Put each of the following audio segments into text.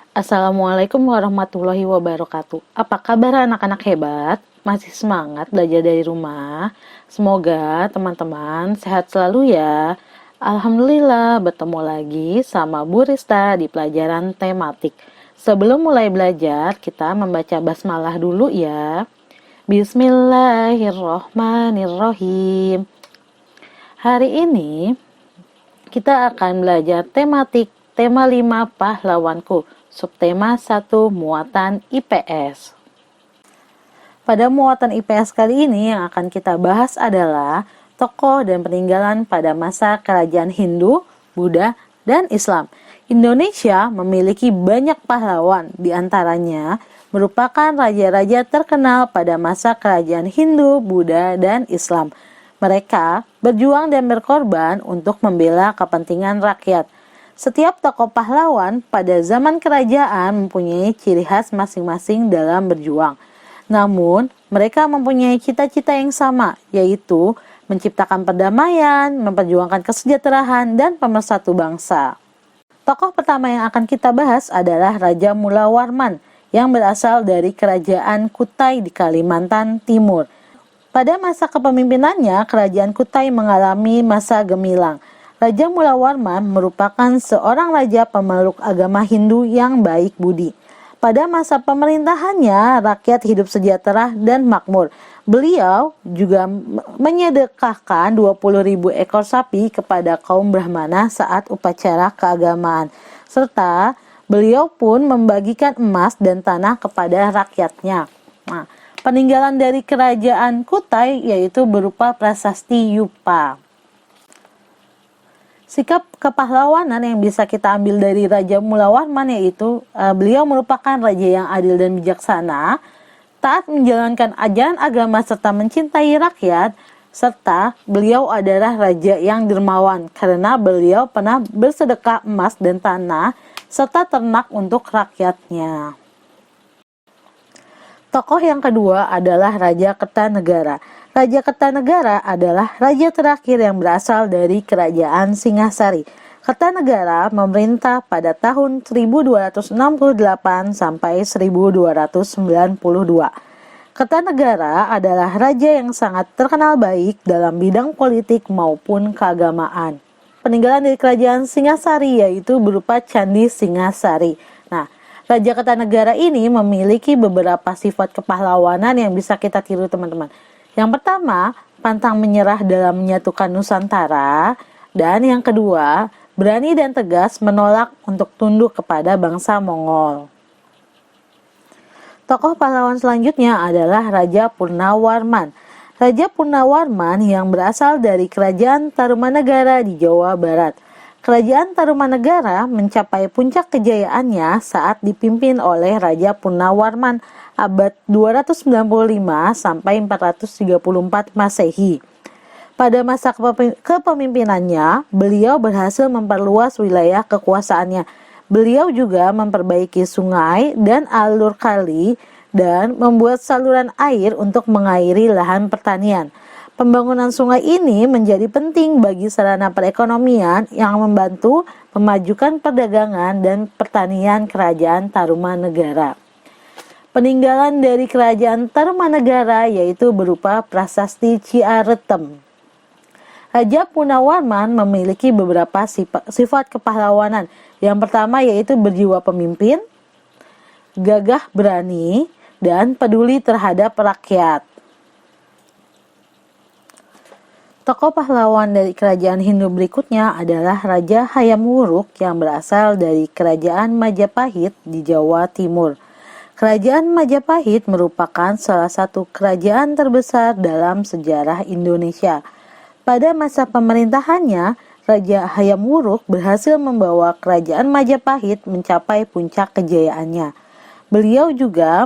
Assalamualaikum warahmatullahi wabarakatuh. Apa kabar anak-anak hebat? Masih semangat belajar dari rumah? Semoga teman-teman sehat selalu ya. Alhamdulillah bertemu lagi sama Bu Rista di pelajaran tematik. Sebelum mulai belajar, kita membaca basmalah dulu ya. Bismillahirrohmanirrohim. Hari ini kita akan belajar tematik tema 5 pahlawanku. Subtema 1 muatan IPS. Pada muatan IPS kali ini yang akan kita bahas adalah tokoh dan peninggalan pada masa kerajaan Hindu, Buddha, dan Islam. Indonesia memiliki banyak pahlawan, diantaranya merupakan raja-raja terkenal pada masa kerajaan Hindu, Buddha, dan Islam. Mereka berjuang dan berkorban untuk membela kepentingan rakyat. Setiap tokoh pahlawan pada zaman kerajaan mempunyai ciri khas masing-masing dalam berjuang. Namun, mereka mempunyai cita-cita yang sama, yaitu menciptakan perdamaian, memperjuangkan kesejahteraan, dan pemersatu bangsa. Tokoh pertama yang akan kita bahas adalah Raja Mula Warman, yang berasal dari Kerajaan Kutai di Kalimantan Timur. Pada masa kepemimpinannya, Kerajaan Kutai mengalami masa gemilang. Raja Mula Warman merupakan seorang raja pemeluk agama Hindu yang baik budi. Pada masa pemerintahannya, rakyat hidup sejahtera dan makmur. Beliau juga menyedekahkan 20.000 ekor sapi kepada kaum Brahmana saat upacara keagamaan. Serta beliau pun membagikan emas dan tanah kepada rakyatnya. Nah, peninggalan dari kerajaan Kutai yaitu berupa prasasti Yupa. Sikap kepahlawanan yang bisa kita ambil dari Raja Mula Warman yaitu beliau merupakan raja yang adil dan bijaksana, taat menjalankan ajaran agama serta mencintai rakyat, serta beliau adalah raja yang dermawan karena beliau pernah bersedekah emas dan tanah serta ternak untuk rakyatnya. Tokoh yang kedua adalah Raja Kertanegara. Raja Kertanegara adalah raja terakhir yang berasal dari Kerajaan Singasari. Kertanegara memerintah pada tahun 1268 sampai 1292. Kertanegara adalah raja yang sangat terkenal baik dalam bidang politik maupun keagamaan. Peninggalan dari Kerajaan Singasari yaitu berupa Candi Singasari. Nah, Raja Kertanegara ini memiliki beberapa sifat kepahlawanan yang bisa kita tiru teman-teman. Yang pertama, pantang menyerah dalam menyatukan Nusantara. Dan yang kedua, berani dan tegas menolak untuk tunduk kepada bangsa Mongol. Tokoh pahlawan selanjutnya adalah Raja Purnawarman. Raja Purnawarman yang berasal dari Kerajaan Tarumanegara di Jawa Barat. Kerajaan Tarumanegara mencapai puncak kejayaannya saat dipimpin oleh Raja Purnawarman abad 295 sampai 434 Masehi. Pada masa kepemimpinannya, beliau berhasil memperluas wilayah kekuasaannya. Beliau juga memperbaiki sungai dan alur kali dan membuat saluran air untuk mengairi lahan pertanian. Pembangunan sungai ini menjadi penting bagi sarana perekonomian yang membantu memajukan perdagangan dan pertanian Kerajaan Tarumanegara. Peninggalan dari Kerajaan Tarumanegara yaitu berupa prasasti Ciaretem. Raja Purnawarman memiliki beberapa sifat kepahlawanan. Yang pertama yaitu berjiwa pemimpin, gagah berani, dan peduli terhadap rakyat. Tokoh pahlawan dari kerajaan Hindu berikutnya adalah Raja Hayam Wuruk yang berasal dari Kerajaan Majapahit di Jawa Timur. Kerajaan Majapahit merupakan salah satu kerajaan terbesar dalam sejarah Indonesia. Pada masa pemerintahannya, Raja Hayam Wuruk berhasil membawa Kerajaan Majapahit mencapai puncak kejayaannya. Beliau juga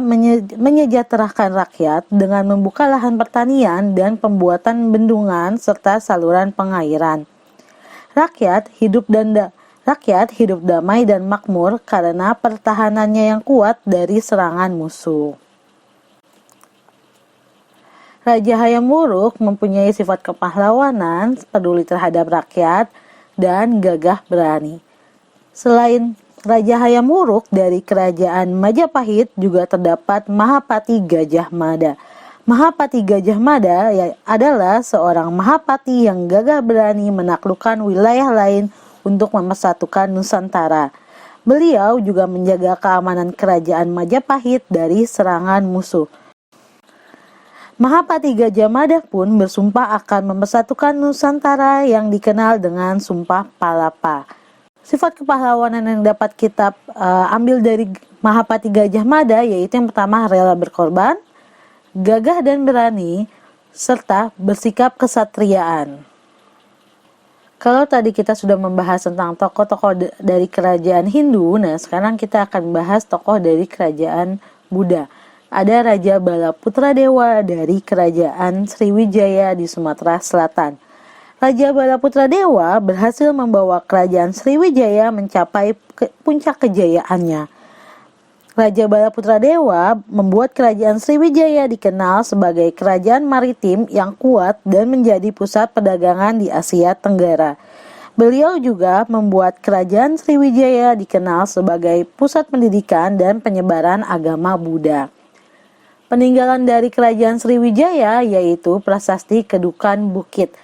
menyejahterakan rakyat dengan membuka lahan pertanian dan pembuatan bendungan serta saluran pengairan. Rakyat hidup damai dan makmur karena pertahanannya yang kuat dari serangan musuh. Raja Hayam Wuruk mempunyai sifat kepahlawanan, peduli terhadap rakyat, dan gagah berani. Selain Raja Hayam Wuruk dari kerajaan Majapahit juga terdapat Mahapati Gajah Mada. Mahapati Gajah Mada adalah seorang Mahapati yang gagah berani menaklukkan wilayah lain untuk mempersatukan Nusantara. Beliau juga menjaga keamanan kerajaan Majapahit dari serangan musuh. Mahapati Gajah Mada pun bersumpah akan mempersatukan Nusantara yang dikenal dengan Sumpah Palapa. Sifat kepahlawanan yang dapat kita ambil dari Mahapati Gajah Mada yaitu yang pertama rela berkorban, gagah dan berani, serta bersikap kesatriaan. Kalau tadi kita sudah membahas tentang tokoh-tokoh dari kerajaan Hindu, nah sekarang kita akan bahas tokoh dari kerajaan Buddha. Ada Raja Balaputradewa dari kerajaan Sriwijaya di Sumatera Selatan. Raja Balaputradewa berhasil membawa kerajaan Sriwijaya mencapai puncak kejayaannya. Raja Balaputradewa membuat kerajaan Sriwijaya dikenal sebagai kerajaan maritim yang kuat dan menjadi pusat perdagangan di Asia Tenggara. Beliau juga membuat kerajaan Sriwijaya dikenal sebagai pusat pendidikan dan penyebaran agama Buddha. Peninggalan dari kerajaan Sriwijaya yaitu Prasasti Kedukan Bukit.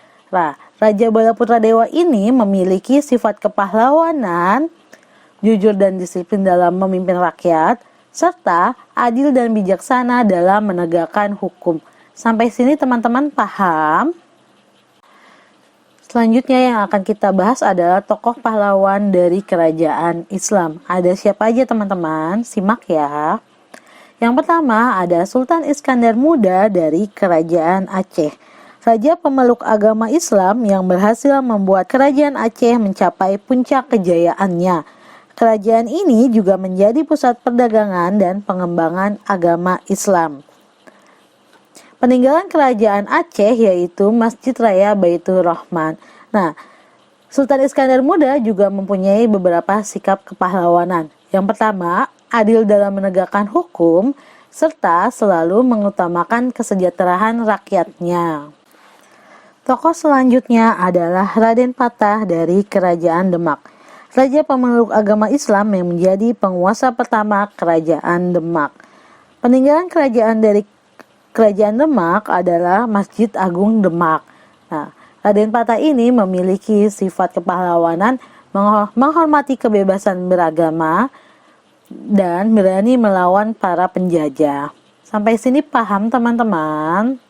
Raja Balaputradewa ini memiliki sifat kepahlawanan, jujur dan disiplin dalam memimpin rakyat, serta adil dan bijaksana dalam menegakkan hukum. Sampai sini teman-teman paham? Selanjutnya yang akan kita bahas adalah tokoh pahlawan dari kerajaan Islam. Ada siapa aja teman-teman? Simak ya. Yang pertama ada Sultan Iskandar Muda dari kerajaan Aceh. Raja pemeluk agama Islam yang berhasil membuat kerajaan Aceh mencapai puncak kejayaannya. Kerajaan ini juga menjadi pusat perdagangan dan pengembangan agama Islam. Peninggalan kerajaan Aceh yaitu Masjid Raya Baitur Rahman. Nah, Sultan Iskandar Muda juga mempunyai beberapa sikap kepahlawanan. Yang pertama, adil dalam menegakkan hukum, serta selalu mengutamakan kesejahteraan rakyatnya. Tokoh selanjutnya adalah Raden Patah dari kerajaan Demak. Raja pemeluk agama Islam yang menjadi penguasa pertama kerajaan Demak. Peninggalan kerajaan dari kerajaan Demak adalah Masjid Agung Demak. Nah, Raden Patah ini memiliki sifat kepahlawanan, menghormati kebebasan beragama, dan berani melawan para penjajah. Sampai sini paham teman-teman?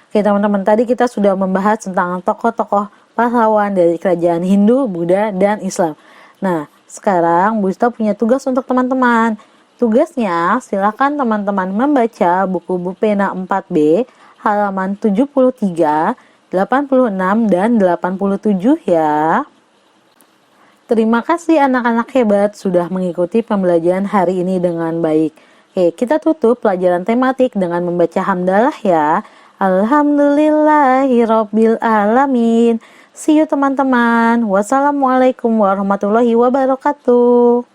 Oke teman-teman, tadi kita sudah membahas tentang tokoh-tokoh pahlawan dari kerajaan Hindu, Buddha, dan Islam. Nah, sekarang Bu Ista punya tugas untuk teman-teman. Tugasnya, silakan teman-teman membaca buku Bu Pena 4B, halaman 73, 86, dan 87 ya. Terima kasih anak-anak hebat sudah mengikuti pembelajaran hari ini dengan baik. Oke, kita tutup pelajaran tematik dengan membaca hamdalah ya. Alhamdulillahirabbil alamin. See you teman-teman. Wassalamualaikum warahmatullahi wabarakatuh.